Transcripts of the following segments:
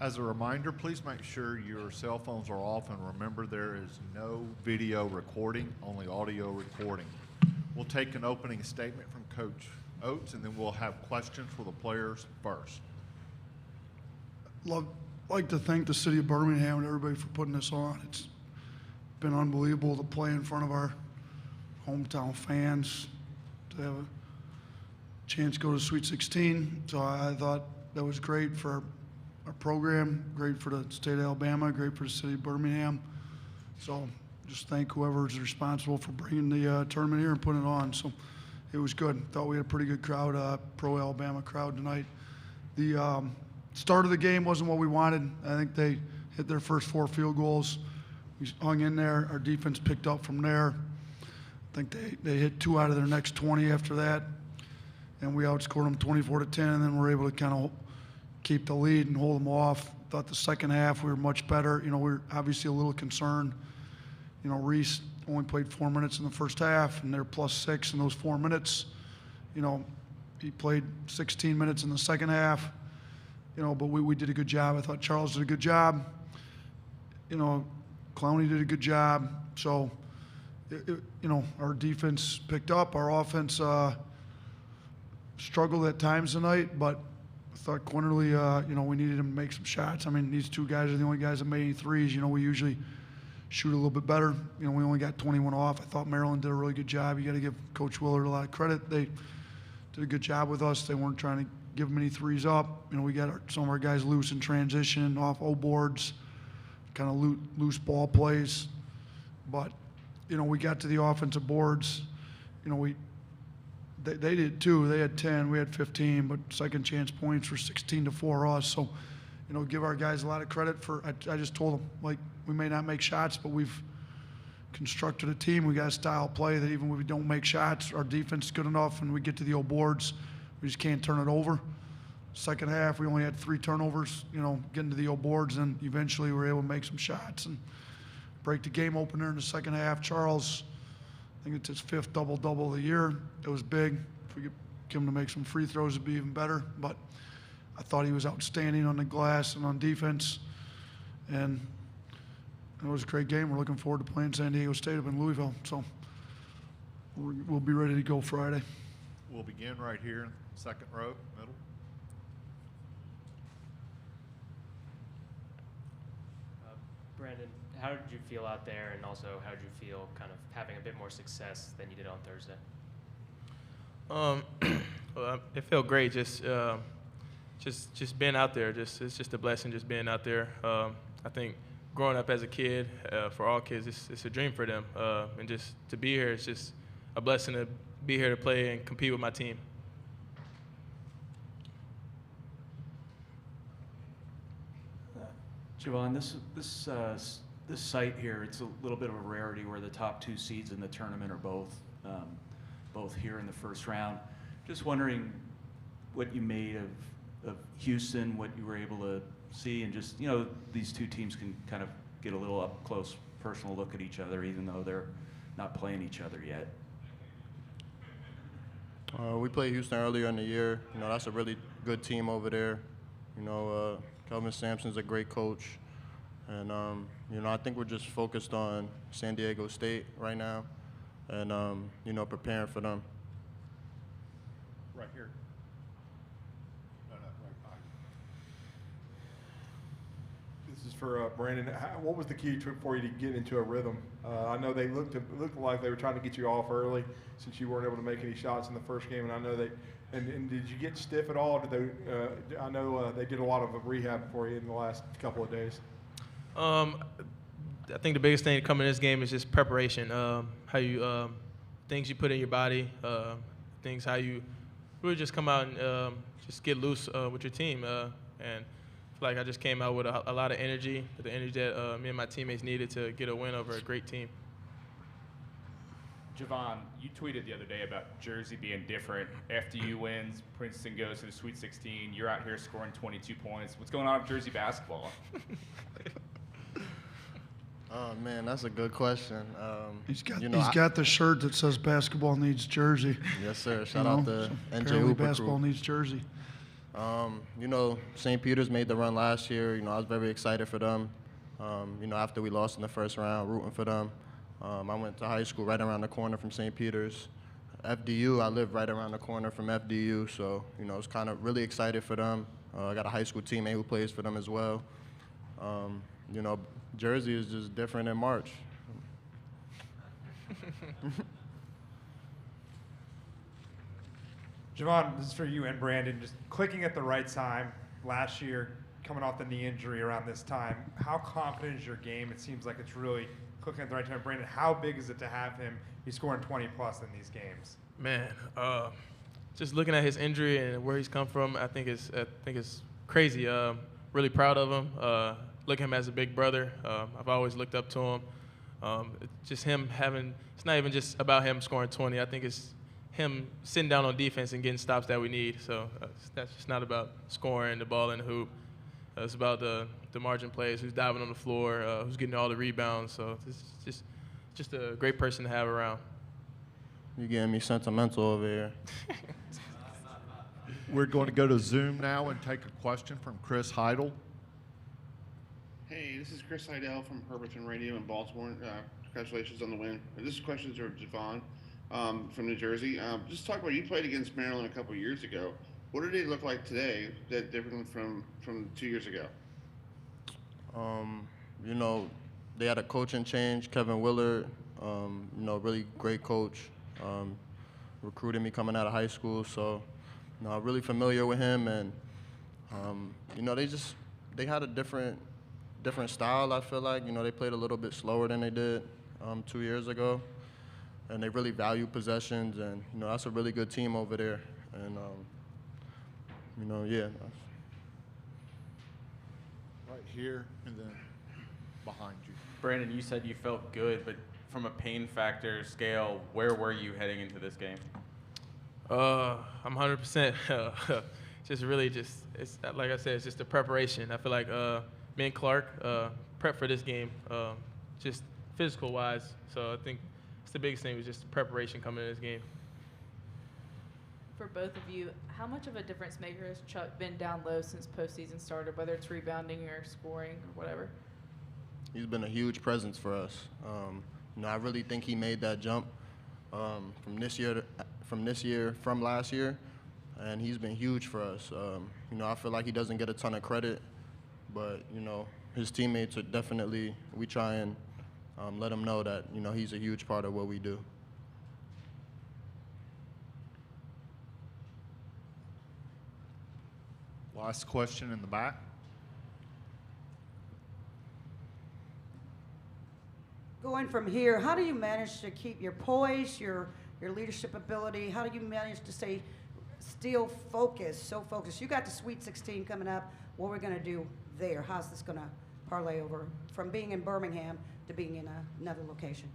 As a reminder, please make sure your cell phones are off, and remember there is no video recording, only audio recording. We'll take an opening statement from Coach Oates, and then we'll have questions for the players first. Like to thank the city of Birmingham and everybody for putting this on. It's been unbelievable to play in front of our hometown fans, to have a chance to go to Sweet 16. So I thought that was great for our program, great for the state of Alabama, great for the city of Birmingham. So just thank whoever's responsible for bringing the tournament here and putting it on. So it was good. Thought we had a pretty good crowd, pro-Alabama crowd tonight. The start of the game wasn't what we wanted. I think they hit their first 4 field goals. We hung in there. Our defense picked up from there. I think they hit 2 out of their next 20 after that, and we outscored them 24-10, and then we're able to kind of keep the lead and hold them off. Thought the second half we were much better. We were obviously a little concerned. Reese only played 4 minutes in the first half, and they're +6 in those 4 minutes. He played 16 minutes in the second half. But we did a good job. I thought Charles did a good job. Clowney did a good job. So, our defense picked up. Our offense struggled at times tonight, but I thought Quinerly, we needed him to make some shots. I mean, these 2 guys are the only guys that made any threes. We usually shoot a little bit better. We only got 21 off. I thought Maryland did a really good job. You got to give Coach Willard a lot of credit. They did a good job with us. They weren't trying to give them any threes up. We got some of our guys loose in transition, off O boards, kind of loose ball plays. But, we got to the offensive boards. They did too. They had 10, we had 15, but second chance points were 16-4 us. So, give our guys a lot of credit for. I just told them, we may not make shots, but we've constructed a team. We got a style of play that even when we don't make shots, our defense is good enough, and we get to the O boards, we just can't turn it over. Second half, we only had 3 turnovers, getting to the O boards, and eventually we were able to make some shots and break the game opener in the second half. Charles, I think it's his 5th double-double of the year. It was big. If we could get him to make some free throws, it'd be even better. But I thought he was outstanding on the glass and on defense. And it was a great game. We're looking forward to playing San Diego State up in Louisville. So we'll be ready to go Friday. We'll begin right here, second row, middle. Brandon, how did you feel out there, and also how did you feel kind of having a bit more success than you did on Thursday? Well, it felt great just being out there. It's just a blessing just being out there. I think growing up as a kid, for all kids, it's a dream for them. And just to be here, it's just a blessing to be here to play and compete with my team. Jahvon, this site here, it's a little bit of a rarity where the top 2 seeds in the tournament are both here in the first round. Just wondering what you made of Houston, what you were able to see, and just, these 2 teams can kind of get a little up close, personal look at each other, even though they're not playing each other yet. We played Houston earlier in the year. That's a really good team over there. Kelvin Sampson's a great coach. And, I think we're just focused on San Diego State right now and, preparing for them. Right here. No, right behind you. This is for Brandon. What was the key for you to get into a rhythm? I know they looked like they were trying to get you off early since you weren't able to make any shots in the first game, and I know they. And did you get stiff at all? Did they? I know they did a lot of rehab for you in the last couple of days. I think the biggest thing coming in this game is just preparation. How you things you put in your body, things how you really just come out and just get loose with your team. And I feel like I just came out with a lot of energy, the energy that me and my teammates needed to get a win over a great team. Jahvon, you tweeted the other day about Jersey being different. FDU wins, Princeton goes to the Sweet 16. You're out here scoring 22 points. What's going on with Jersey basketball? Oh man, that's a good question. He's got the shirt that says "Basketball needs Jersey." Yes, sir. Shout out to NJ apparently Hooper basketball crew. needs Jersey. You know, St. Peter's made the run last year. You know, I was very excited for them. You know, after we lost in the first round, rooting for them. I went to high school right around the corner from St. Peter's. FDU, I live right around the corner from FDU, so, you know, I was kind of really excited for them. I got a high school teammate who plays for them as well. You know, Jersey is just different in March. Jahvon, this is for you and Brandon. Just clicking at the right time last year, coming off the knee injury around this time. How confident is your game? It seems like it's really clicking at the right time. Brandon, how big is it to have him? He's scoring 20 plus in these games. Man, just looking at his injury and where he's come from, I think it's crazy. Really proud of him. Look at him as a big brother. I've always looked up to him. Just him having. It's not even just about him scoring 20. I think it's him sitting down on defense and getting stops that we need. So that's just not about scoring the ball in the hoop. It's about the margin plays, who's diving on the floor, who's getting all the rebounds. So it's just a great person to have around. You're getting me sentimental over here. We're going to go to Zoom now and take a question from Chris Heidel. Hey, this is Chris Heidel from Herberton Radio in Baltimore. Congratulations on the win. This question is for Jahvon from New Jersey. Just talk about, you played against Maryland a couple years ago. What do they look like today that different from 2 years ago? You know, they had a coaching change, Kevin Willard, you know, really great coach, recruited me coming out of high school, so, you know, I'm really familiar with him, and, you know, they had a different style, I feel like. You know, they played a little bit slower than they did 2 years ago, and they really value possessions, and, you know, that's a really good team over there, and, you know, yeah. Right here and then behind you. Brandon, you said you felt good, but from a pain factor scale, where were you heading into this game? I'm 100%. It's like I said, it's just the preparation. I feel like me and Clark prep for this game, just physical-wise. So I think it's the biggest thing was just the preparation coming in this game. For both of you, how much of a difference maker has Chuck been down low since postseason started, whether it's rebounding or scoring or whatever? He's been a huge presence for us. You know, I really think he made that jump from last year, and he's been huge for us. You know, I feel like he doesn't get a ton of credit, but, you know, his teammates are definitely, we try and let him know that, you know, he's a huge part of what we do. Last question in the back. Going from here, how do you manage to keep your poise, your leadership ability? How do you manage to stay still focused, so focused? You got the Sweet 16 coming up. What we're going to do there? How's this going to parlay over from being in Birmingham to being in another location?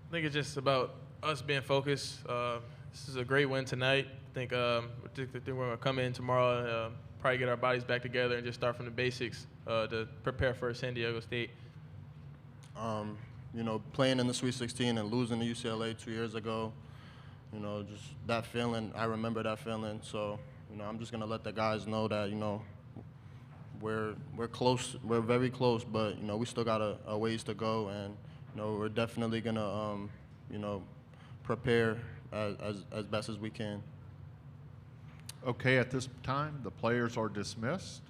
I think it's just about us being focused. This is a great win tonight. I think we're going to come in tomorrow and probably get our bodies back together and just start from the basics to prepare for San Diego State. You know, playing in the Sweet 16 and losing to UCLA 2 years ago, you know, just that feeling, I remember that feeling. So, you know, I'm just going to let the guys know that, you know, we're close, we're very close, but, you know, we still got a ways to go, and, you know, we're definitely going to, you know, prepare as best as we can. Okay, at this time, the players are dismissed.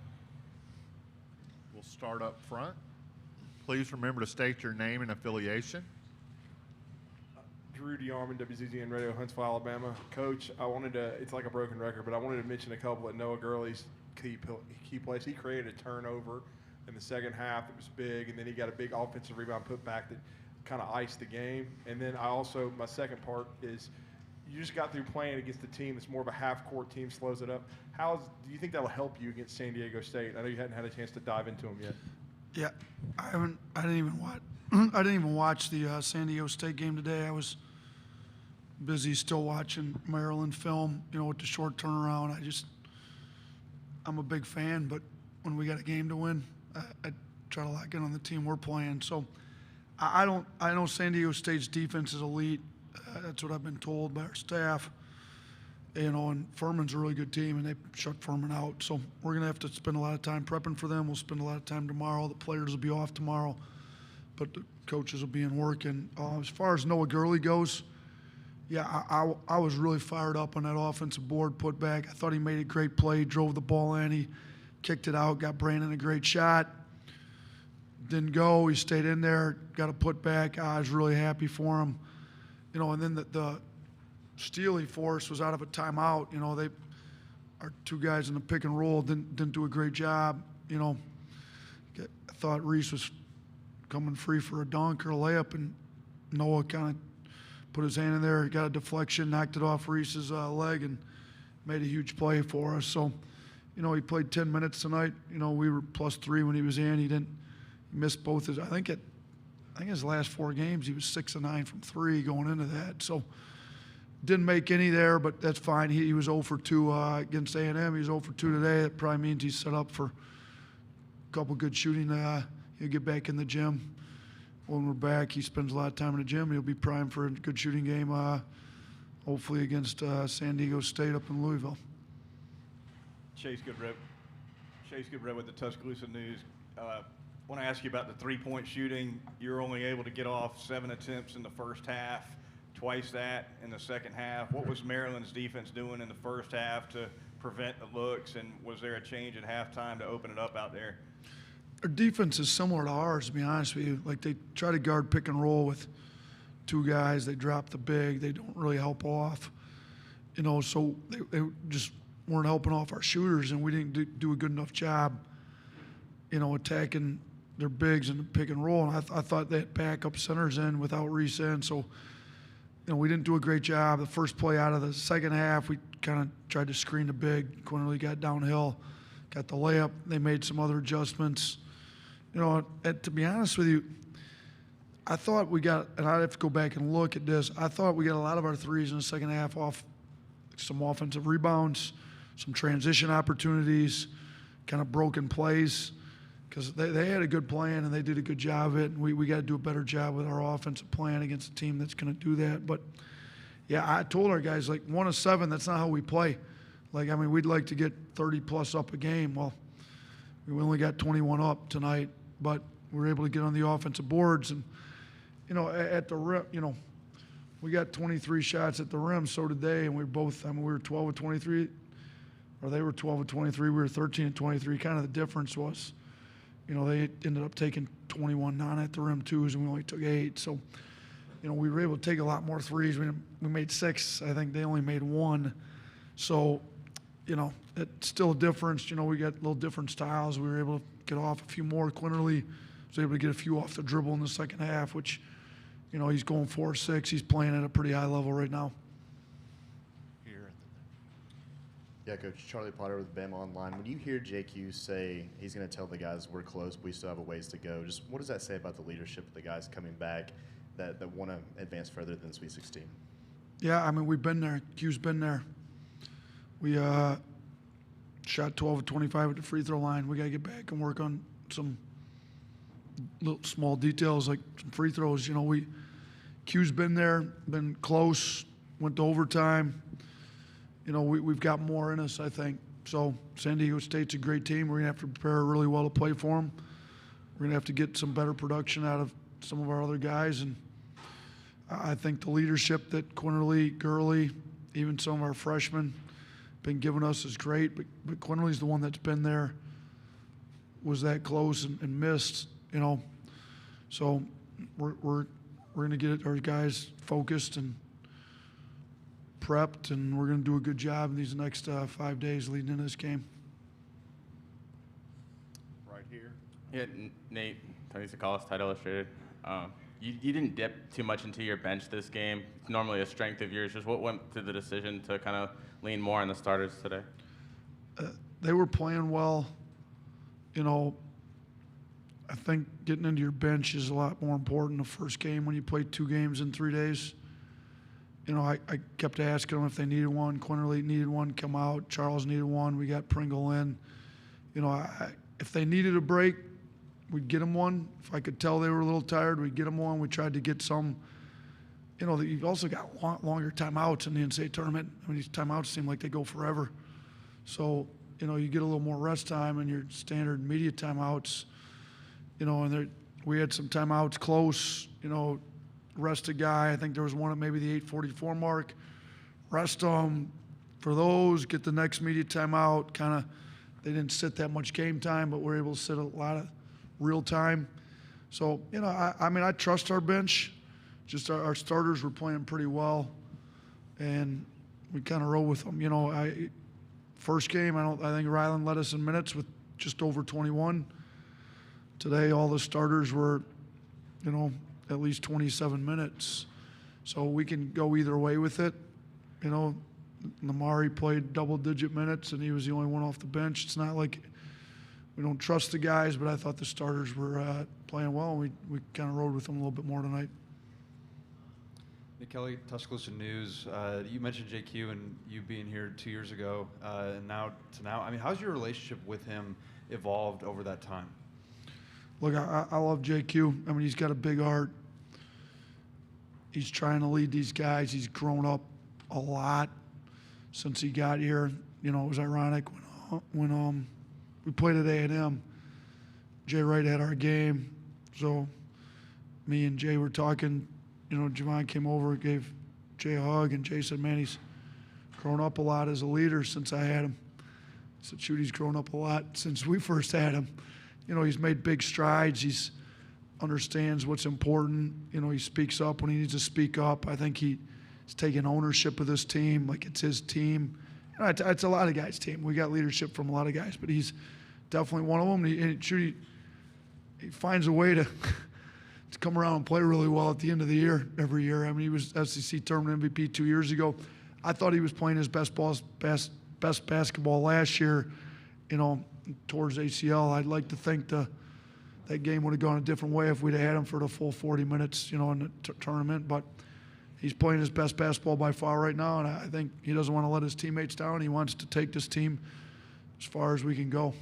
We'll start up front. Please remember to state your name and affiliation. Drew DeArmond, WZZN Radio, Huntsville, Alabama. Coach, I wanted to, it's like a broken record, but I wanted to mention a couple of Noah Gurley's key plays. He created a turnover in the second half that was big, and then he got a big offensive rebound put back that kind of iced the game. And then I also, my second part is, you just got through playing against a team that's more of a half-court team, slows it up. Do you think that will help you against San Diego State? I know you hadn't had a chance to dive into them yet. Yeah, I didn't even watch the San Diego State game today. I was busy still watching Maryland film, you know, with the short turnaround. I'm a big fan, but when we got a game to win, I try to lock in on the team we're playing. So I know San Diego State's defense is elite. That's what I've been told by our staff. and Furman's a really good team, and they shut Furman out. So we're going to have to spend a lot of time prepping for them. We'll spend a lot of time tomorrow. The players will be off tomorrow, but the coaches will be in work. And as far as Noah Gurley goes, yeah, I was really fired up on that offensive board put back. I thought he made a great play, drove the ball in, he kicked it out, got Brandon a great shot. Didn't go, he stayed in there, got a put back. I was really happy for him. And then the Steely force was out of a timeout. Our two guys in the pick and roll didn't do a great job. I thought Reese was coming free for a dunk or a layup, and Noah kind of put his hand in there, got a deflection, knocked it off Reese's leg, and made a huge play for us. So, he played 10 minutes tonight. We were +3 when he was in. He missed both his. I think his last 4 games he was 6 of 9 from 3 going into that. So. Didn't make any there, but that's fine. He was 0 for 2 against A&M. He was 0 for 2 today. That probably means he's set up for a couple good shooting. He'll get back in the gym. When we're back, he spends a lot of time in the gym. He'll be primed for a good shooting game, hopefully against San Diego State up in Louisville. Chase Goodrep with the Tuscaloosa News. Want to ask you about the three-point shooting. You're only able to get off 7 attempts in the first half. Twice that in the second half. What was Maryland's defense doing in the first half to prevent the looks, and was there a change at halftime to open it up out there? Our defense is similar to ours, to be honest with you. Like, they try to guard pick and roll with 2 guys. They drop the big. They don't really help off. So they just weren't helping off our shooters, and we didn't do a good enough job, attacking their bigs and the pick and roll. And I thought that backup centers in without Reese in, so we didn't do a great job. The first play out of the second half, we kind of tried to screen the big. Quinerly got downhill, got the layup. They made some other adjustments. To be honest with you, I thought we got, and I'd have to go back and look at this, I thought we got a lot of our threes in the second half off some offensive rebounds, some transition opportunities, kind of broken plays, because they had a good plan and they did a good job of it. And we got to do a better job with our offensive plan against a team that's going to do that. But, yeah, I told our guys, 1 of 7, that's not how we play. We'd like to get 30-plus up a game. Well, we only got 21 up tonight, but we were able to get on the offensive boards. And, at the rim, we got 23 shots at the rim, so did they. And we were 12 of 23, or they were 12 of 23. We were 13 of 23. Kind of the difference was, they ended up taking 21 at the rim twos, and we only took 8. So, we were able to take a lot more threes. We made 6. I think they only made 1. So, it's still a difference. We got little different styles. We were able to get off a few more. Quinerly was able to get a few off the dribble in the second half, which, he's going 4-6. He's playing at a pretty high level right now. Yeah, Coach Charlie Potter with Bama Online. When you hear JQ say he's going to tell the guys we're close, but we still have a ways to go, just what does that say about the leadership of the guys coming back that want to advance further than Sweet 16? Yeah, we've been there. Q's been there. We shot 12 of 25 at the free throw line. We got to get back and work on some little small details like some free throws. Q's been there, been close, went to overtime. We've got more in us, I think. So San Diego State's a great team. We're going to have to prepare really well to play for them. We're going to have to get some better production out of some of our other guys. And I think the leadership that Quinerly, Gurley, even some of our freshmen been giving us is great. But Quinerly's the one that's been there, was that close and missed, So we're going to get our guys focused and prepped, and we're going to do a good job in these next 5 days leading into this game. Right here. Yeah, Nate, Tony Sakalis, Tide Illustrated. You didn't dip too much into your bench this game. It's normally a strength of yours. Just what went to the decision to kind of lean more on the starters today? They were playing well. I think getting into your bench is a lot more important the first game when you play 2 games in 3 days. I kept asking them if they needed one. Quinerly needed one, come out. Charles needed one. We got Pringle in. If they needed a break, we'd get them one. If I could tell they were a little tired, we'd get them one. We tried to get some you know, you've also got longer timeouts in the NCAA tournament. I mean, these timeouts seem like they go forever. So, you know, you get a little more rest time in your standard media timeouts, you know, and we had some timeouts close, you know, rest a guy. I think there was one at maybe the 8:44 mark. Rest them for those, get the next media timeout. Kind of, they didn't sit that much game time, but we're able to sit a lot of real time. So, you know, I mean, I trust our bench. Just our starters were playing pretty well, and we kind of roll with them. You know, first game, I think Ryland led us in minutes with just over 21. Today, all the starters were, you know, at least 27 minutes. So we can go either way with it. You know, Namari played double-digit minutes, and he was the only one off the bench. It's not like we don't trust the guys, but I thought the starters were playing well, and we kind of rode with them a little bit more tonight. Nick Kelly, Tuscaloosa News. You mentioned JQ and you being here 2 years ago, and now to now. I mean, how's your relationship with him evolved over that time? Look, I love JQ. I mean, he's got a big heart. He's trying to lead these guys. He's grown up a lot since he got here. You know, it was ironic when we played at A&M. Jay Wright had our game, so me and Jay were talking. You know, Jahvon came over, gave Jay a hug, and Jay said, man, he's grown up a lot as a leader since I had him. I said, shoot, he's grown up a lot since we first had him. You know, he's made big strides. He's understands what's important. You know, he speaks up when he needs to speak up. I think he's taken ownership of this team, like it's his team. You know, it's a lot of guys' team. We got leadership from a lot of guys, but he's definitely one of them. He finds a way to come around and play really well at the end of the year every year. I mean, he was SEC tournament MVP 2 years ago. I thought he was playing his best basketball last year, you know, towards ACL. I'd like to think that game would have gone a different way if we'd have had him for the full 40 minutes, you know, in the tournament. But he's playing his best basketball by far right now, and I think he doesn't want to let his teammates down. He wants to take this team as far as we can go.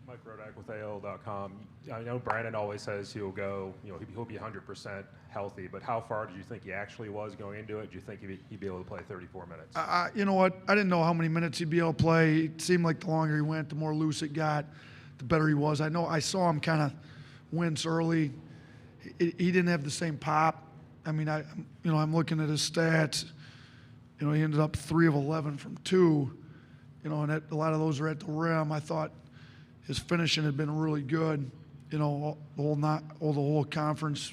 Mike Rodak with AL.com. I know Brandon always says he'll go, you know, he'll be 100% healthy, but how far did you think he actually was going into it? Do you think he'd be able to play 34 minutes? You know what? I didn't know how many minutes he'd be able to play. It seemed like the longer he went, the more loose it got, the better he was. I saw him kind of wince early. He didn't have the same pop. I mean, I'm looking at his stats. You know, he ended up 3 of 11 from 2. You know, and a lot of those are at the rim. I thought his finishing had been really good. You know, the whole conference,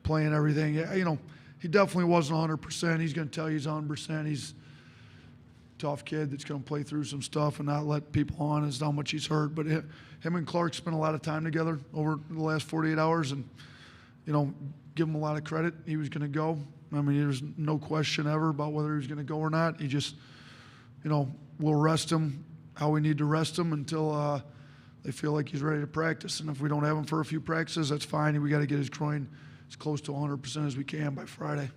playing everything. You know, he definitely wasn't 100%. He's going to tell you he's 100%. He's a tough kid that's going to play through some stuff and not let people on as how much he's hurt. But him and Clark spent a lot of time together over the last 48 hours, and, you know, give him a lot of credit. He was going to go. I mean, there's no question ever about whether he was going to go or not. He just, you know, we'll rest him how we need to rest him until they feel like he's ready to practice. And if we don't have him for a few practices, that's fine. We got to get his groin as close to 100% as we can by Friday.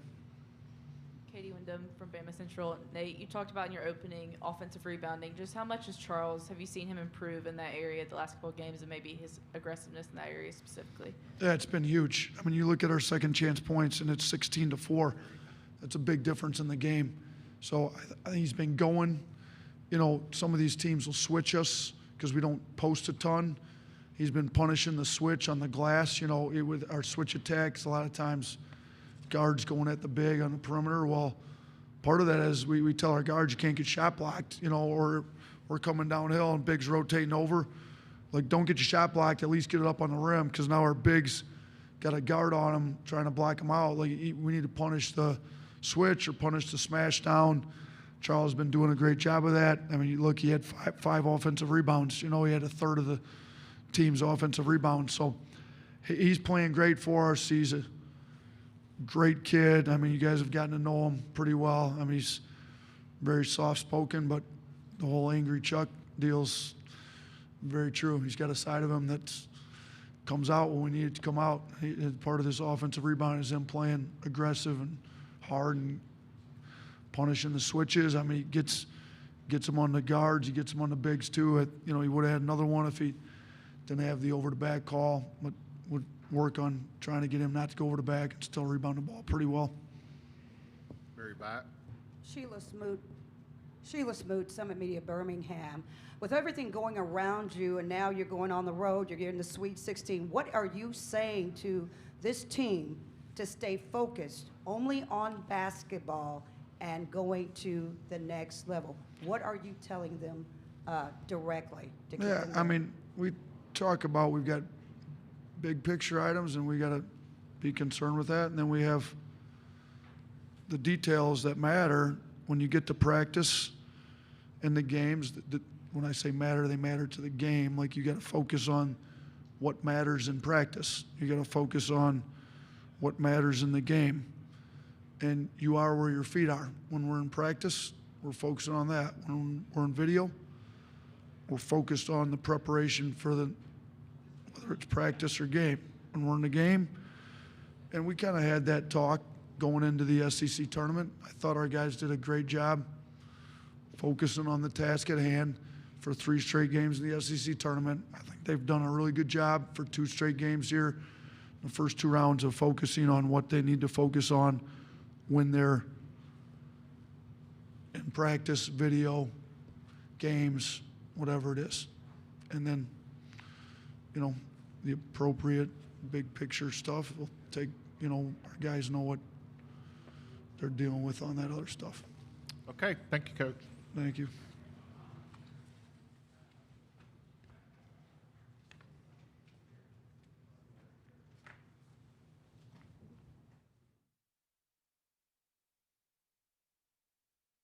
Katie Wyndham from Bama Central. Nate, you talked about in your opening offensive rebounding. Just how much have you seen him improve in that area the last couple of games, and maybe his aggressiveness in that area specifically? Yeah, it's been huge. I mean, you look at our second chance points, and it's 16-4. That's a big difference in the game. So I think he's been going. You know, some of these teams will switch us because we don't post a ton. He's been punishing the switch on the glass. You know, with our switch attacks, a lot of times guards going at the big on the perimeter. Well, part of that is we tell our guards you can't get shot blocked, you know, or we're coming downhill and bigs rotating over. Like, don't get your shot blocked, at least get it up on the rim, because now our bigs got a guard on them trying to block them out. Like, we need to punish the switch or punish the smash down. Charles has been doing a great job of that. I mean, look, he had five offensive rebounds. You know, he had a third of the team's offensive rebounds. So he's playing great for us. He's a great kid. I mean, you guys have gotten to know him pretty well. I mean, he's very soft-spoken, but the whole Angry Chuck deal's very true. He's got a side of him that comes out when we need it to come out. Part of this offensive rebound is him playing aggressive and hard and punishing the switches. I mean, he gets him on the guards. He gets him on the bigs, too. You know, he would have had another one if he didn't have the over-the-back call. But would work on trying to get him not to go over the back and still rebound the ball pretty well. Very back. Sheila Smoot, Summit Media Birmingham. With everything going around you and now you're going on the road, you're getting the Sweet 16, what are you saying to this team to stay focused only on basketball and going to the next level? What are you telling them directly to keep them I there? mean, we talk about we've got big picture items and we got to be concerned with that. And then we have the details that matter when you get to practice in the games. When I say matter, they matter to the game. Like, you got to focus on what matters in practice. You got to focus on what matters in the game. And you are where your feet are. When we're in practice, we're focusing on that. When we're in video, we're focused on the preparation for whether it's practice or game. When we're in the game, and we kind of had that talk going into the SEC tournament. I thought our guys did a great job focusing on the task at hand for 3 straight games in the SEC tournament. I think they've done a really good job for 2 straight games here. The first 2 rounds of focusing on what they need to focus on when they're in practice, video, games, whatever it is. And then, the appropriate big picture stuff will take, our guys know what they're dealing with on that other stuff. Okay, thank you, Coach. Thank you.